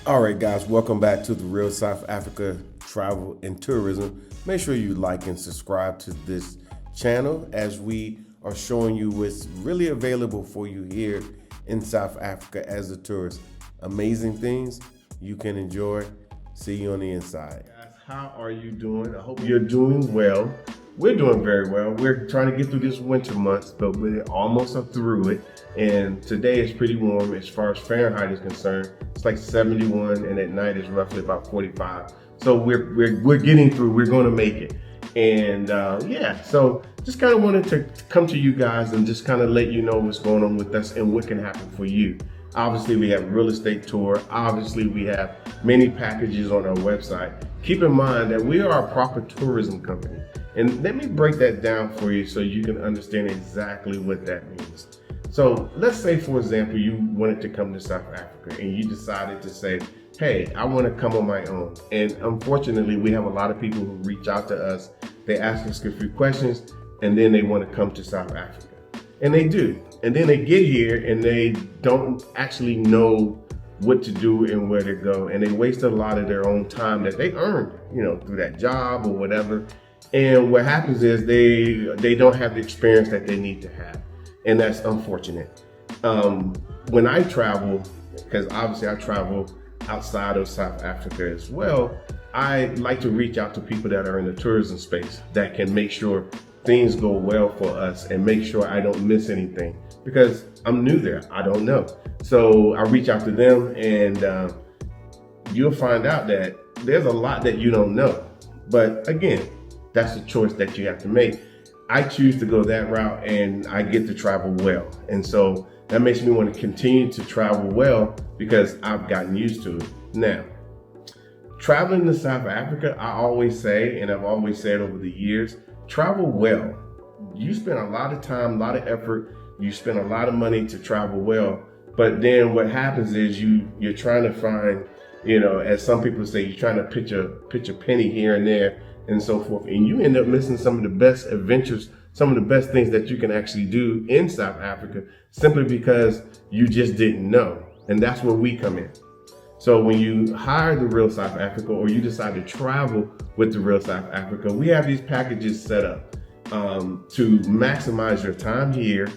All right, guys, welcome back to the Real South Africa Travel and Tourism. Make sure you like and subscribe to this channel as we are showing you what's really available for you here in South Africa as a tourist. Amazing things you can enjoy. See you on the inside. Guys, how are you doing? I hope you're doing well. We're doing very well. We're trying to get through this winter months, but we're almost up through it. And today is pretty warm as far as Fahrenheit is concerned. It's like 71, and at night it's roughly about 45. So we're getting through. We're going to make it. And so just kind of wanted to come to you guys and just kind of let you know what's going on with us and what can happen for you. Obviously, we have real estate tour. Obviously, we have many packages on our website. Keep in mind that we are a proper tourism company. And let me break that down for you so you can understand exactly what that means. So let's say, for example, you wanted to come to South Africa and you decided to say, hey, I want to come on my own. And unfortunately, we have a lot of people who reach out to us. They ask us a few questions and then they want to come to South Africa. And they do. And then they get here and they don't actually know what to do and where to go. And they waste a lot of their own time that they earned, through that job or whatever. And what happens is they don't have the experience that they need to have. And that's unfortunate. When I travel, because obviously I travel outside of South Africa as well, I like to reach out to people that are in the tourism space that can make sure things go well for us and make sure I don't miss anything, because I'm new there. I don't know. So I reach out to them and you'll find out that there's a lot that you don't know. But again, that's a choice that you have to make. I choose to go that route and I get to travel well. And so that makes me want to continue to travel well because I've gotten used to it. Now, traveling to South Africa, I always say, and I've always said over the years, travel well. You spend a lot of time, a lot of effort, you spend a lot of money to travel well. But then what happens is you're trying to find, as some people say, you're trying to pitch a penny here and there and so forth. And you end up missing some of the best adventures, some of the best things that you can actually do in South Africa simply because you just didn't know. And that's where we come in. So when you hire the Real South Africa or you decide to travel with the Real South Africa, we have these packages set up to maximize your time here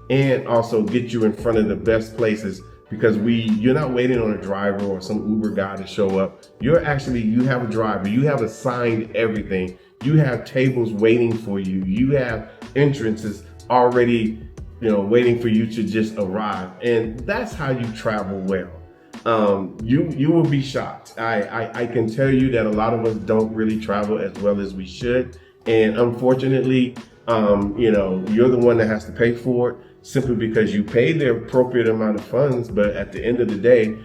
and also get you in front of the best places, because you're not waiting on a driver or some Uber guy to show up. You have a driver, you have assigned everything. You have tables waiting for you. You have entrances already, waiting for you to just arrive. And that's how you travel well. You will be shocked. I can tell you that a lot of us don't really travel as well as we should. And unfortunately, you're the one that has to pay for it, simply because you paid the appropriate amount of funds, but at the end of the day,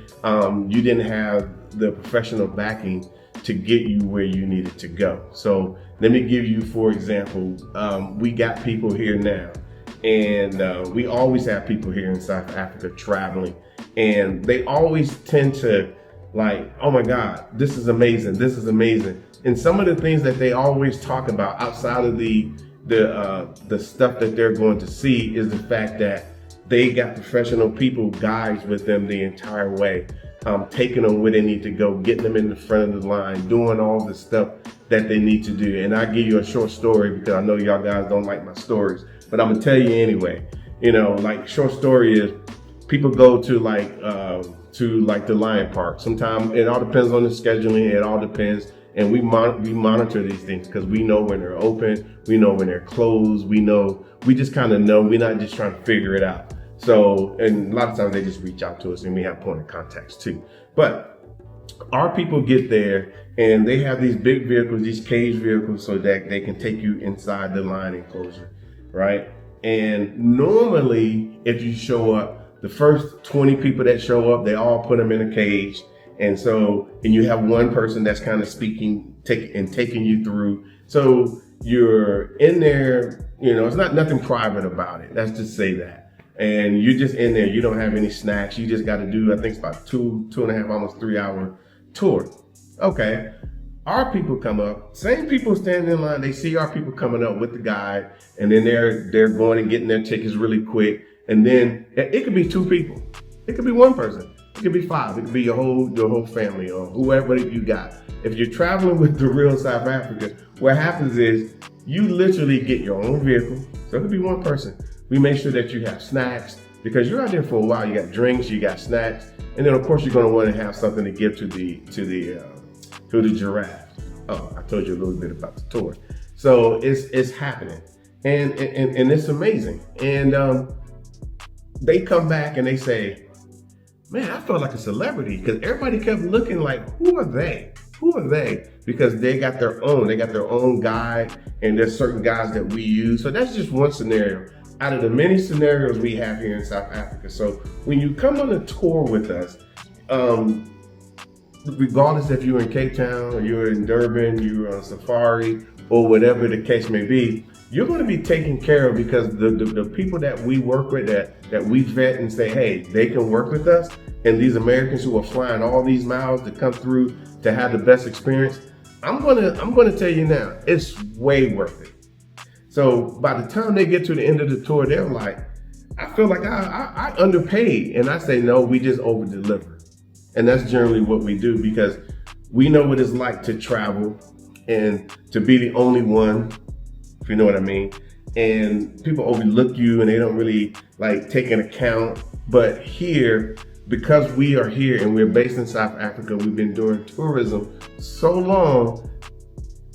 you didn't have the professional backing to get you where you needed to go. So let me give you, for example, we got people here now, and we always have people here in South Africa traveling, and they always tend to like, oh my God, this is amazing, this is amazing. And some of the things that they always talk about outside of the stuff that they're going to see is the fact that they got professional people, guides with them the entire way, taking them where they need to go, getting them in the front of the line, doing all the stuff that they need to do. And I'll give you a short story because I know y'all guys don't like my stories, but I'm gonna tell you anyway. Short story is people go to the Lion Park. Sometimes it all depends on the scheduling. It all depends. And we monitor these things because we know when they're open, we know when they're closed, we just kind of know, we're not just trying to figure it out. So, and a lot of times they just reach out to us and we have point of contacts too. But our people get there and they have these big vehicles, these cage vehicles, so that they can take you inside the line enclosure, right? And normally if you show up, the first 20 people that show up, they all put them in a cage. And you have one person that's kind of speaking, taking you through. So you're in there, it's not nothing private about it. Let's just say that. And you're just in there. You don't have any snacks. You just got to do, I think it's about 2.5, almost 3 hour tour. Okay. Our people come up, same people standing in line. They see our people coming up with the guide, and then they're going and getting their tickets really quick. And then it could be two people. It could be one person. It could be 5. It could be your whole family or whoever you got. If you're traveling with the real South Africa, what happens is you literally get your own vehicle. So it could be one person. We make sure that you have snacks because you're out there for a while. You got drinks, you got snacks, and then of course you're going to want to have something to give to the giraffe. Oh, I told you a little bit about the tour. So it's happening, and it's amazing. And they come back and they say, "Man, I felt like a celebrity," because everybody kept looking like, "Who are they? Who are they?" Because they got their own guide, and there's certain guides that we use. So that's just one scenario out of the many scenarios we have here in South Africa. So when you come on a tour with us, regardless if you're in Cape Town or you're in Durban, you're on safari or whatever the case may be, you're going to be taken care of because the people that we work with, that we vet and say, hey, they can work with us, and these Americans who are flying all these miles to come through to have the best experience, I'm gonna tell you now, it's way worth it. So by the time they get to the end of the tour, they're like, I feel like I underpaid. And I say, no, we just over deliver. And that's generally what we do because we know what it's like to travel and to be the only one, if you know what I mean. And people overlook you and they don't really like take an account. But here, because we are here and we're based in South Africa, we've been doing tourism so long,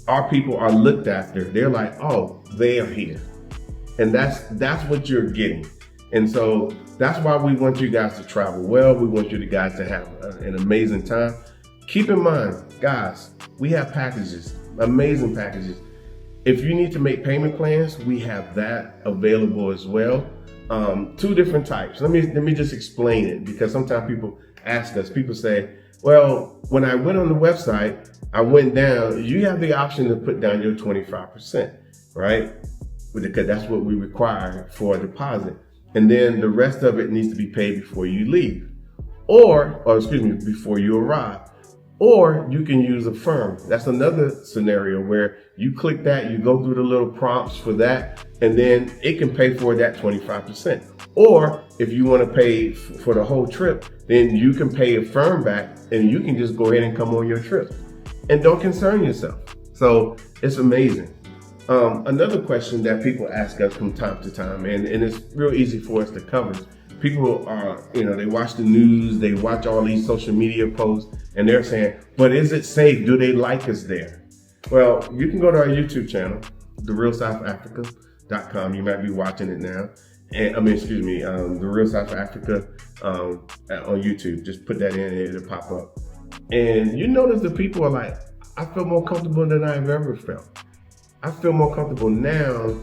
our people are looked after. They're like, oh, they are here. And that's what you're getting. And so that's why we want you guys to travel well. We want you guys to have an amazing time. Keep in mind, guys, we have packages, amazing packages. If you need to make payment plans, we have that available as well. 2 different types. Let me just explain it because sometimes people ask us, people say, well, when I went on the website, I went down, you have the option to put down your 25%, right? Because that's what we require for a deposit. And then the rest of it needs to be paid before you leave before you arrive. Or you can use Affirm. That's another scenario where you click that, you go through the little prompts for that, and then it can pay for that 25%. Or if you want to pay for the whole trip, then you can pay Affirm back and you can just go ahead and come on your trip. And don't concern yourself. So it's amazing. Another question that people ask us from time to time, and it's real easy for us to cover. People are, they watch the news, they watch all these social media posts, and they're saying, but is it safe? Do they like us there? Well, you can go to our YouTube channel, therealsouthafrica.com. You might be watching it now. The Real South Africa on YouTube. Just put that in, it'll pop up. And you notice the people are like, I feel more comfortable than I've ever felt. I feel more comfortable now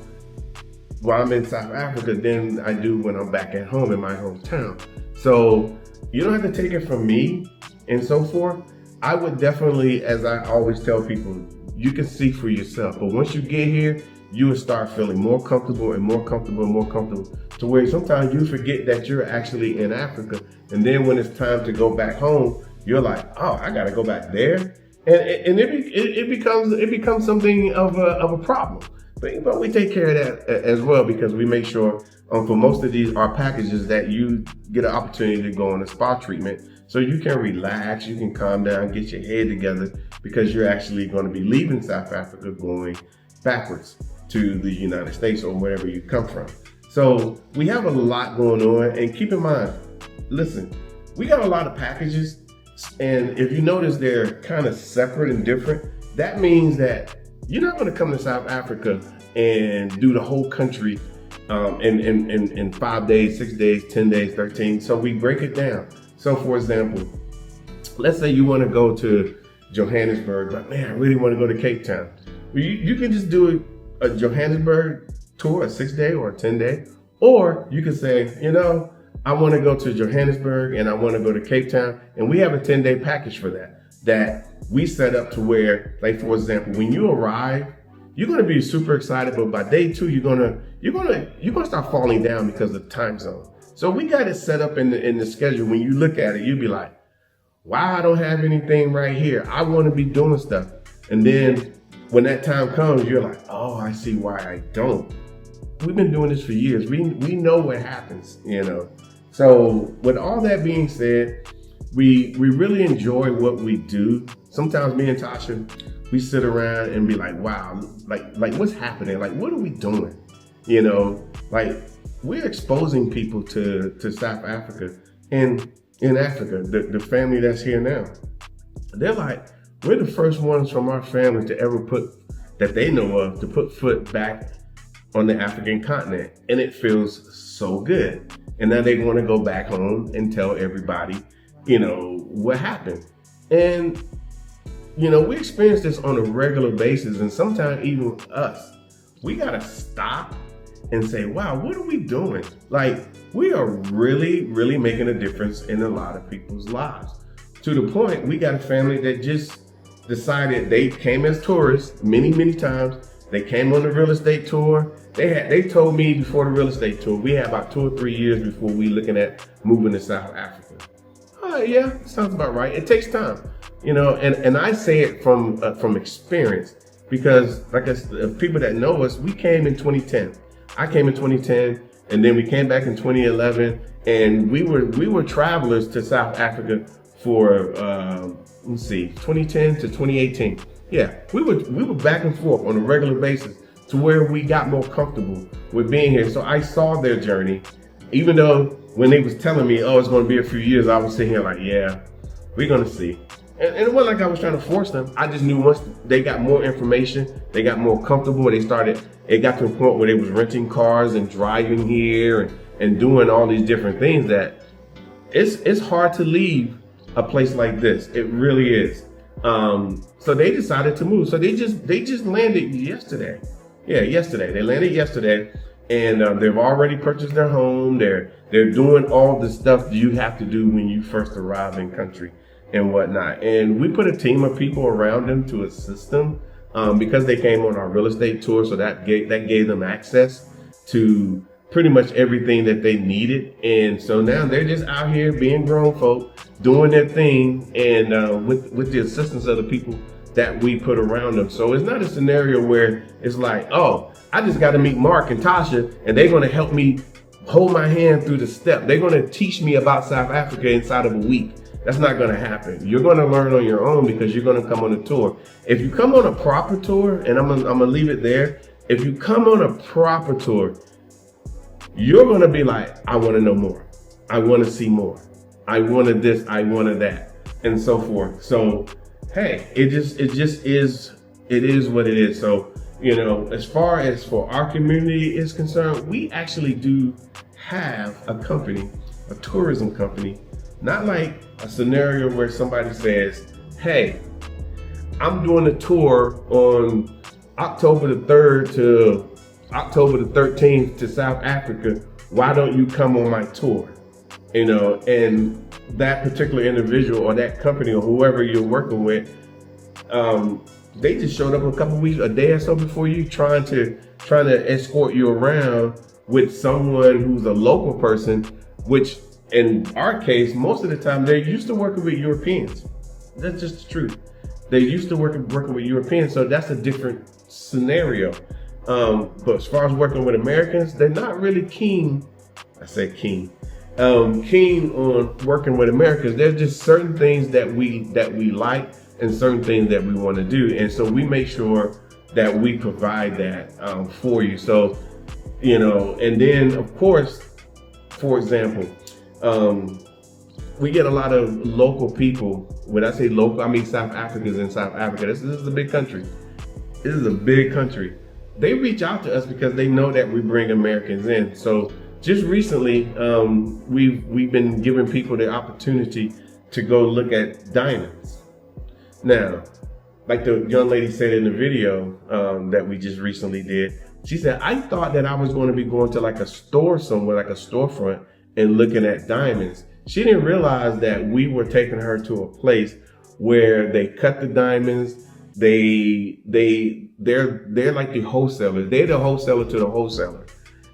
while I'm in South Africa than I do when I'm back at home in my hometown. So you don't have to take it from me and so forth. I would definitely, as I always tell people, you can see for yourself. But once you get here, you will start feeling more comfortable and more comfortable and more comfortable to where sometimes you forget that you're actually in Africa. And then when it's time to go back home, you're like, oh, I got to go back there. And it becomes something of a problem. But we take care of that as well because we make sure for most of our packages that you get an opportunity to go on a spa treatment so you can relax, you can calm down, get your head together because you're actually going to be leaving South Africa going backwards to the United States or wherever you come from. So we have a lot going on, and keep in mind, listen, we got a lot of packages, and if you notice they're kind of separate and different, that means that you're not going to come to South Africa and do the whole country in 5 days, 6 days, 10 days, 13. So we break it down. So for example, let's say you want to go to Johannesburg, but man, I really want to go to Cape Town. Well, you can just do a Johannesburg tour, a 6-day or a 10-day, or you can say, I want to go to Johannesburg and I want to go to Cape Town, and we have a 10-day package for that we set up to where, like for example, when you arrive, you're going to be super excited, but by day 2, you're going to start falling down because of the time zone. So we got it set up in the schedule. When you look at it, you'll be like, wow, I don't have anything right here. I want to be doing stuff. And then when that time comes, you're like, oh, I see why I don't. We've been doing this for years. We know what happens, So with all that being said, we really enjoy what we do. Sometimes me and Tasha, we sit around and be like, wow, like what's happening? Like, what are we doing? You know, like we're exposing people to South Africa, and in Africa, the family that's here now, they're like, we're the first ones from our family to ever that they know of, to put foot back on the African continent. And it feels so good. And now they want to go back home and tell everybody, you know, what happened. And, you know, we experience this on a regular basis. And sometimes even us, we got to stop and say, wow, what are we doing? Like, we are really, really making a difference in a lot of people's lives. To the point, we got a family that just decided, they came as tourists many times. They came on the real estate tour. They told me before the real estate tour, we had about 2 or 3 years before we looking at moving to South Africa. Yeah, sounds about right. It takes time, you know, and I say it from experience, because like I said, people that know us, we came in 2010. I came in 2010, and then we came back in 2011, and we were travelers to South Africa for 2010 to 2018. Yeah, we were back and forth on a regular basis to where we got more comfortable with being here. So I saw their journey, even though when they was telling me, oh, it's going to be a few years, I was sitting here like, yeah, we're going to see. And it wasn't like I was trying to force them. I just knew once they got more information, they got more comfortable. It got to a point where they was renting cars and driving here and doing all these different things that it's hard to leave a place like this. It really is. So they decided to move. So they just landed yesterday. Yeah, yesterday. They landed yesterday, and they've already purchased their home. They're doing all the stuff you have to do when you first arrive in country and whatnot. And we put a team of people around them to assist them because they came on our real estate tour. So that gave them access to pretty much everything that they needed. And so now they're just out here being grown folk, doing their thing, and with the assistance of the people that we put around them. So it's not a scenario where it's like, oh, I just got to meet Mark and Tasha, and they're going to help me hold my hand through the step. They're going to teach me about South Africa inside of a week. That's not going to happen. You're going to learn on your own because you're going to come on a tour. If you come on a proper tour, and I'm gonna leave it there. If you come on a proper tour, you're going to be like, I want to know more. I want to see more. I wanted this. I wanted that, and so forth. So, hey, it just is. It is what it is. So, you know, as far as for our community is concerned, we actually do have a company, a tourism company, not like a scenario where somebody says, hey, I'm doing a tour on October the 3rd to October the 13th to South Africa. Why don't you come on my tour? You know, and that particular individual or that company or whoever you're working with, they just showed up a day or so before you, trying to escort you around with someone who's a local person, which in our case, most of the time they're used to working with Europeans. That's just the truth. They're used to working with Europeans, so that's a different scenario. But as far as working with Americans, they're not really keen. I say keen. Keen on working with Americans. There's just certain things that we like and certain things that we want to do, and so we make sure that we provide that for you. So, you know, and then of course, for example, we get a lot of local people. When I say local, I mean South Africans in South Africa. This is a big country. This is a big country. They reach out to us because they know that we bring Americans in. So just recently, we've been giving people the opportunity to go look at diamonds. Now, like the young lady said in the video that we just recently did, she said, I thought that I was going to be going to like a store somewhere, like a storefront, and looking at diamonds. She didn't realize that we were taking her to a place where they cut the diamonds. They're like the wholesalers. They're the wholesaler to the wholesaler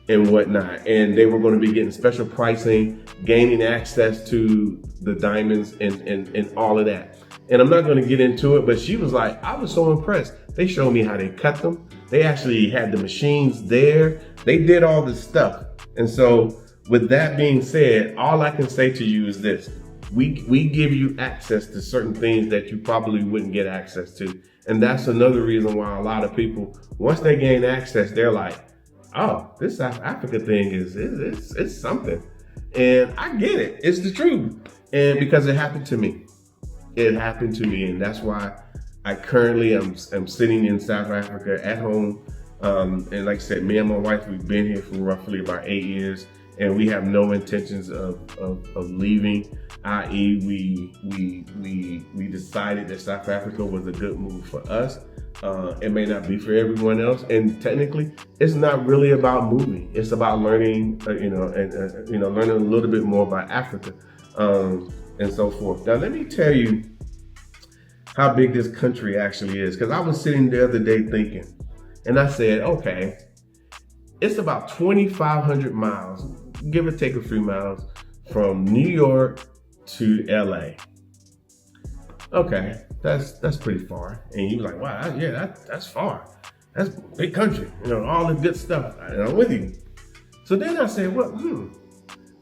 and whatnot. And they were going to be getting special pricing, gaining access to the diamonds and all of that. And I'm not going to get into it, but she was like, I was so impressed. They showed me how they cut them. They actually had the machines there. They did all this stuff. And so with that being said, all I can say to you is this. we give you access to certain things that you probably wouldn't get access to. And that's another reason why a lot of people, once they gain access, they're like, oh, this South Africa thing it's something. And I get it. It's the truth. And because it happened to me. It happened to me. And that's why I currently am sitting in South Africa at home. And like I said, me and my wife, we've been here for roughly about 8 years. And we have no intentions of leaving, i.e. we decided that South Africa was a good move for us. It may not be for everyone else, and technically, it's not really about moving. It's about learning, learning a little bit more about Africa, and so forth. Now, let me tell you how big this country actually is, because I was sitting the other day thinking, and I said, okay, it's about 2,500 miles, give or take a few miles, from New York to LA. Okay, that's pretty far. And you were like, wow, that's far. That's a big country, all the good stuff. And I'm with you. So then I said, well,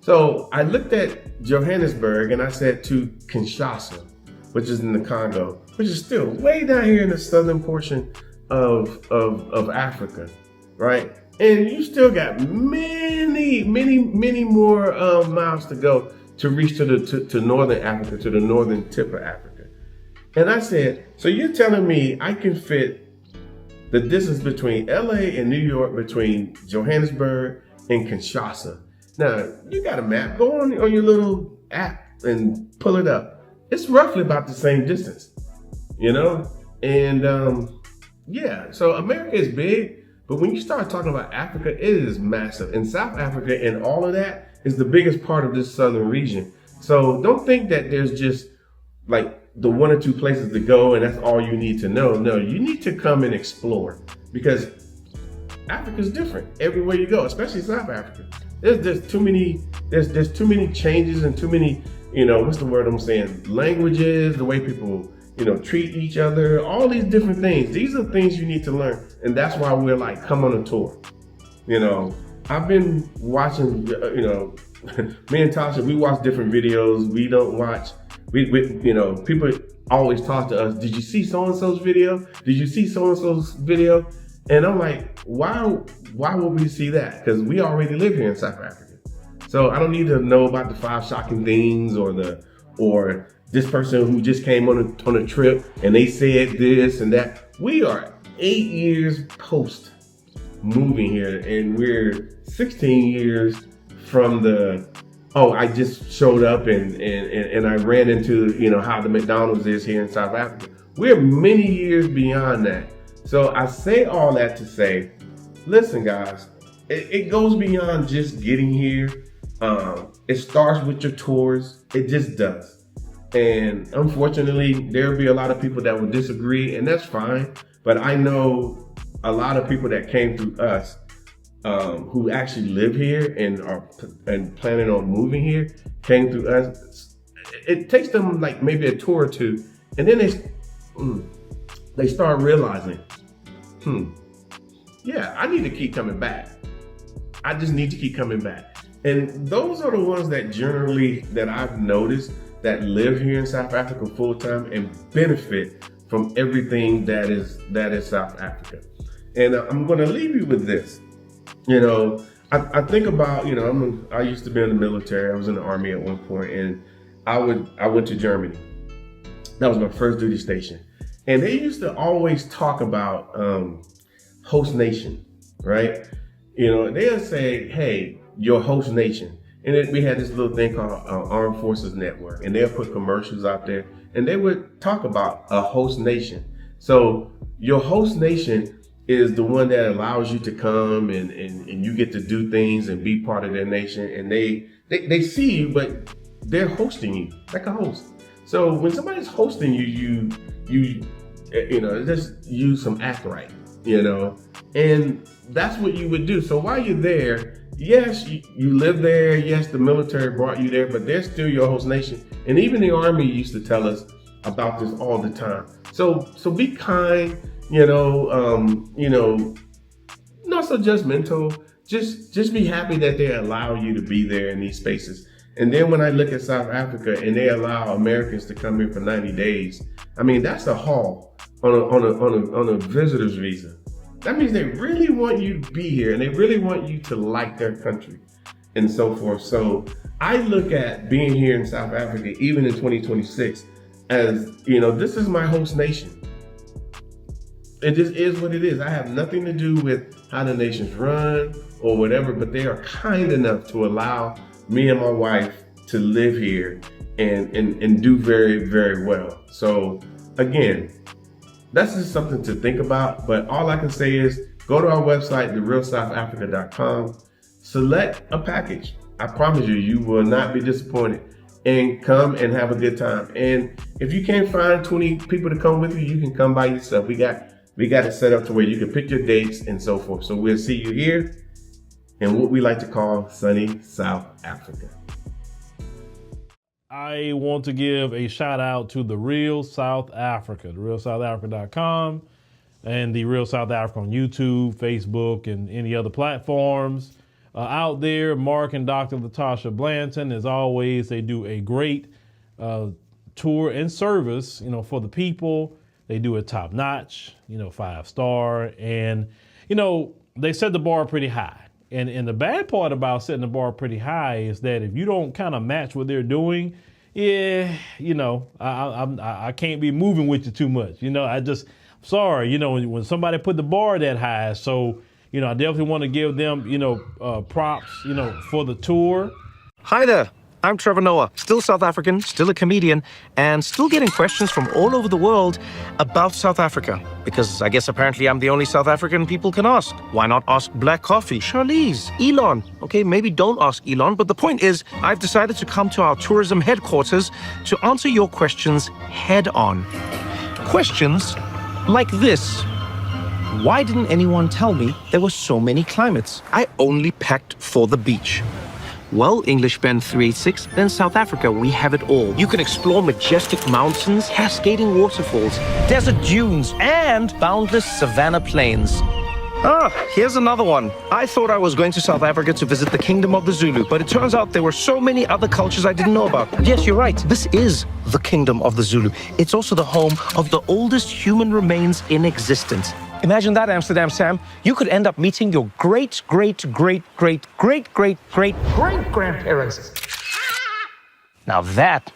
So I looked at Johannesburg and I said to Kinshasa, which is in the Congo, which is still way down here in the southern portion of Africa, right? And you still got many more miles to go to reach to northern Africa, to the northern tip of Africa. And I said, so you're telling me I can fit the distance between LA and New York, between Johannesburg and Kinshasa. Now, you got a map, go on your little app and pull it up. It's roughly about the same distance, And so America is big. But when you start talking about Africa, it is massive. And South Africa and all of that is the biggest part of this southern region. So don't think that there's just like the one or two places to go and that's all you need to know. No, you need to come and explore, because Africa's different everywhere you go, especially South Africa. There's too many changes and too many, what's the word I'm saying? Languages, the way people treat each other, all these different things. These are things you need to learn. And that's why we're like, come on a tour. I've been watching, me and Tasha, we watch different videos. We don't watch, people always talk to us. Did you see so-and-so's video? Did you see so-and-so's video? And I'm like, why would we see that? Because we already live here in South Africa. So I don't need to know about the 5 shocking things or this person who just came on a trip and they said this and that. We are 8 years post moving here, and we're 16 years from I just showed up and I ran into, how the McDonald's is here in South Africa. We're many years beyond that. So I say all that to say, listen guys, it goes beyond just getting here. It starts with your tours. It just does. And unfortunately, there'll be a lot of people that will disagree, and that's fine. But I know a lot of people that came through us who actually live here and are planning on moving here, came through us. It takes them like maybe a tour or two, and then they start realizing, I need to keep coming back. I just need to keep coming back. And those are the ones that generally that I've noticed that live here in South Africa full time and benefit from everything that is South Africa. And I'm going to leave you with this. I think about, I used to be in the military. I was in the Army at one point, and I went to Germany. That was my first duty station. And they used to always talk about host nation, right? They'll say, hey, your host nation. And then we had this little thing called Armed Forces Network, and they'll put commercials out there, and they would talk about a host nation. So your host nation is the one that allows you to come and you get to do things and be part of their nation, and they see you, but they're hosting you like a host. So when somebody's hosting you just use some act right, and that's what you would do. So while you're there, yes, you live there. Yes, the military brought you there, but they're still your host nation. And even the Army used to tell us about this all the time. So be kind, not so judgmental. Just be happy that they allow you to be there in these spaces. And then when I look at South Africa and they allow Americans to come in for 90 days, I mean, that's a haul on a visitor's visa. That means they really want you to be here and they really want you to like their country and so forth. So I look at being here in South Africa, even in 2026, as, you know, this is my host nation. It just is what it is. I have nothing to do with how the nations run or whatever, but they are kind enough to allow me and my wife to live here and do very, very well. So again, that's just something to think about. But all I can say is go to our website, therealsouthafrica.com, select a package. I promise you, you will not be disappointed, and come and have a good time. And if you can't find 20 people to come with you, you can come by yourself. We got it set up to where you can pick your dates and so forth. So we'll see you here in what we like to call sunny South Africa. I want to give a shout out to The Real South Africa, therealsouthafrica.com, and The Real South Africa on YouTube, Facebook, and any other platforms out there. Mark and Dr. Latasha Blanton, as always, they do a great tour and service, you know, for the people. They do it top notch, you know, 5-star, and, you know, they set the bar pretty high. And the bad part about setting the bar pretty high is that if you don't kind of match what they're doing, yeah, you know, I can't be moving with you too much. You know, sorry, you know, when somebody put the bar that high. So, you know, I definitely want to give them, you know, props, you know, for the tour. Hi there. I'm Trevor Noah, still South African, still a comedian, and still getting questions from all over the world about South Africa. Because I guess apparently I'm the only South African people can ask. Why not ask Black Coffee, Charlize, Elon? Okay, maybe don't ask Elon, but the point is, I've decided to come to our tourism headquarters to answer your questions head on. Questions like this. Why didn't anyone tell me there were so many climates? I only packed for the beach. Well, English Band 386, then South Africa, we have it all. You can explore majestic mountains, cascading waterfalls, desert dunes, and boundless savanna plains. Here's another one. I thought I was going to South Africa to visit the Kingdom of the Zulu, but it turns out there were so many other cultures I didn't know about. Yes, you're right. This is the Kingdom of the Zulu. It's also the home of the oldest human remains in existence. Imagine that, Amsterdam Sam. You could end up meeting your great-great-great-great-great-great-great-grandparents. Now that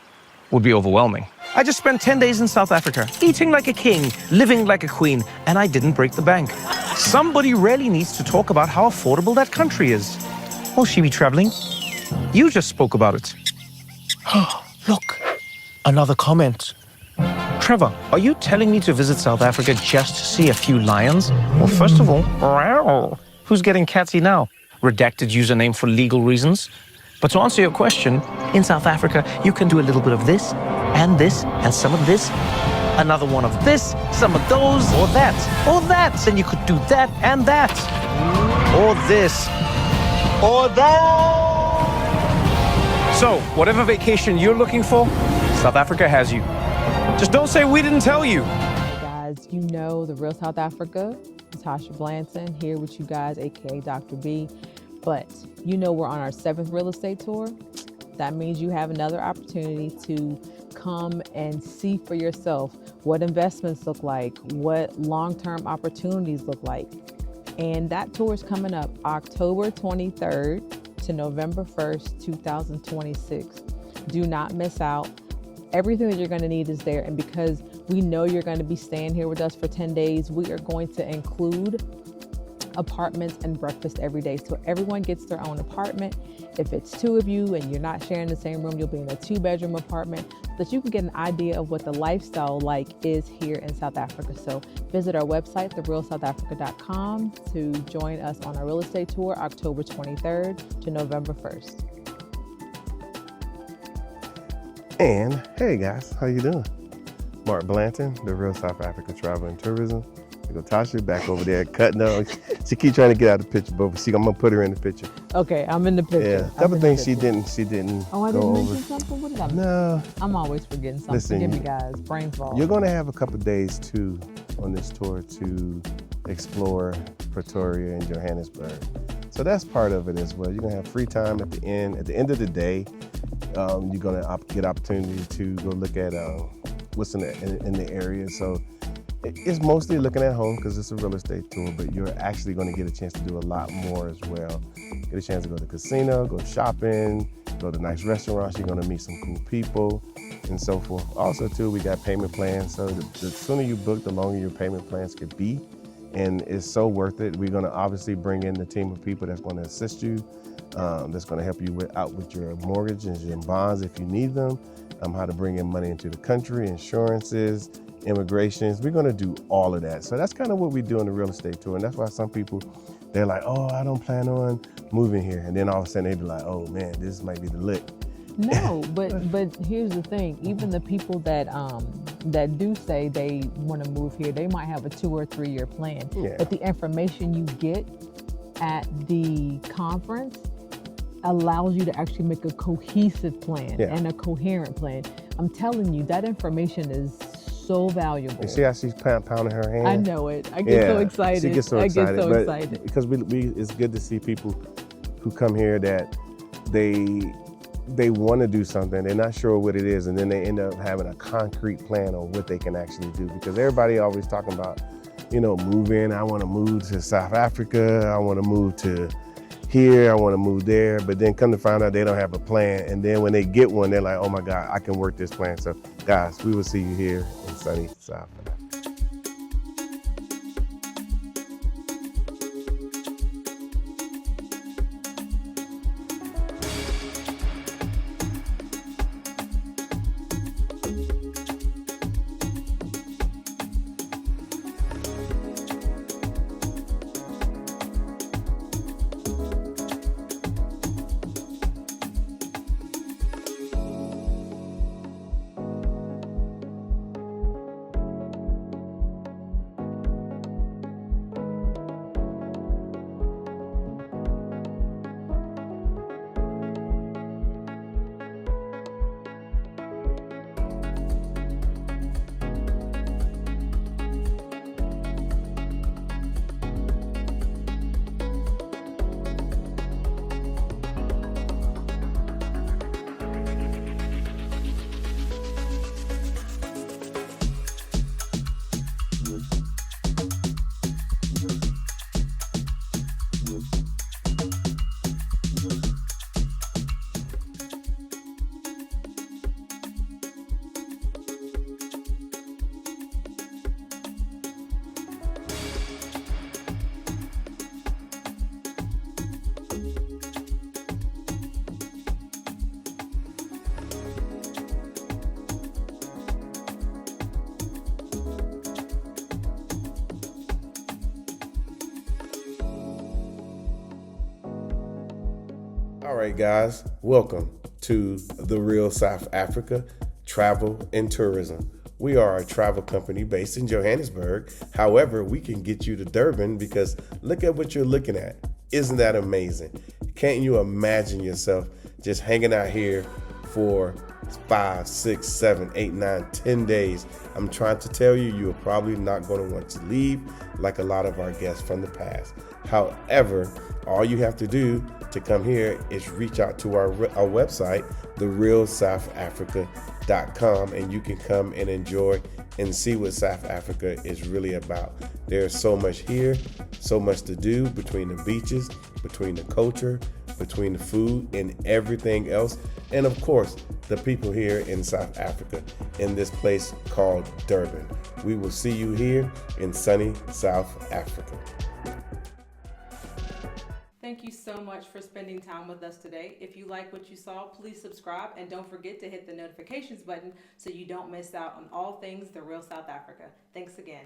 would be overwhelming. I just spent 10 days in South Africa, eating like a king, living like a queen, and I didn't break the bank. Somebody really needs to talk about how affordable that country is. Will she be traveling? You just spoke about it. Look, another comment. Trevor, are you telling me to visit South Africa just to see a few lions? Well, first of all, who's getting catsy now? Redacted username for legal reasons. But to answer your question, in South Africa, you can do a little bit of this, and some of this, another one of this, some of those, or that. Then you could do that and that, or this, or that. So, whatever vacation you're looking for, South Africa has you. Just don't say we didn't tell you. Hey guys, you know The Real South Africa, Latasha Blanton here with you guys, aka Dr. B. But you know we're on our 7th real estate tour. That means you have another opportunity to come and see for yourself what investments look like, what long-term opportunities look like. And that tour is coming up October 23rd to November 1st, 2026. Do not miss out. Everything that you're going to need is there. And because we know you're going to be staying here with us for 10 days, we are going to include apartments and breakfast every day. So everyone gets their own apartment. If it's 2 of you and you're not sharing the same room, you'll be in a 2-bedroom apartment so that you can get an idea of what the lifestyle is here in South Africa. So visit our website, therealsouthafrica.com, to join us on our real estate tour, October 23rd to November 1st. And hey guys, how you doing? Mark Blanton, The Real South Africa Travel and Tourism. Tasha back over there cutting up. She keep trying to get out of the picture, but I'm gonna put her in the picture. Okay, I'm in the picture. Yeah, a couple things she didn't Oh, I didn't mention something? What did I miss? No. I'm always forgetting something. Listen, Forgive me guys, brain fog. You're gonna have a couple days too on this tour to explore Pretoria and Johannesburg. So that's part of it as well. You're gonna have free time at the end. At the end of the day, You're going to get opportunity to go look at what's in the area. So it's mostly looking at home because it's a real estate tour, but you're actually going to get a chance to do a lot more as well. Get a chance to go to the casino, go shopping, go to nice restaurants. You're going to meet some cool people and so forth. Also, too, we got payment plans. So the sooner you book, the longer your payment plans could be. And it's so worth it. We're going to obviously bring in the team of people that's going to assist you, that's going to help you out with your mortgages and bonds if you need them, how to bring in money into the country, insurances, immigrations. We're going to do all of that. So that's kind of what we do in the real estate tour. And that's why some people, they're like, oh, I don't plan on moving here. And then all of a sudden they be like, oh man, this might be the lick. No, but here's the thing. Even the people that that do say they want to move here, they might have a 2 or 3 year plan. Yeah. But the information you get at the conference allows you to actually make a cohesive plan and a coherent plan. I'm telling you, that information is so valuable. You see how she's pounding her hand? I know it. I get so excited. She gets so excited. I get so excited. Because it's good to see people who come here that they want to do something, they're not sure what it is, and then they end up having a concrete plan on what they can actually do. Because everybody always talking about, moving. I want to move to South Africa. I want to move to here. I want to move there. But then come to find out they don't have a plan. And then when they get one, they're like, oh my God, I can work this plan. So guys, we will see you here in sunny South Africa. All right, guys, welcome to the Real South Africa Travel and Tourism. We are a travel company based in Johannesburg. However, we can get you to Durban because look at what you're looking at. Isn't that amazing? Can't you imagine yourself just hanging out here for 5, 6, 7, 8, 9, 10 days? I'm trying to tell you, you're probably not going to want to leave like a lot of our guests from the past. However, all you have to do to come here is reach out to our website, therealsouthafrica.com, and you can come and enjoy and see what South Africa is really about. There's so much here, so much to do between the beaches, between the culture, between the food and everything else. And of course, the people here in South Africa in this place called Durban. We will see you here in sunny South Africa. Thank you so much for spending time with us today. If you like what you saw, please subscribe and don't forget to hit the notifications button so you don't miss out on all things The Real South Africa. Thanks again.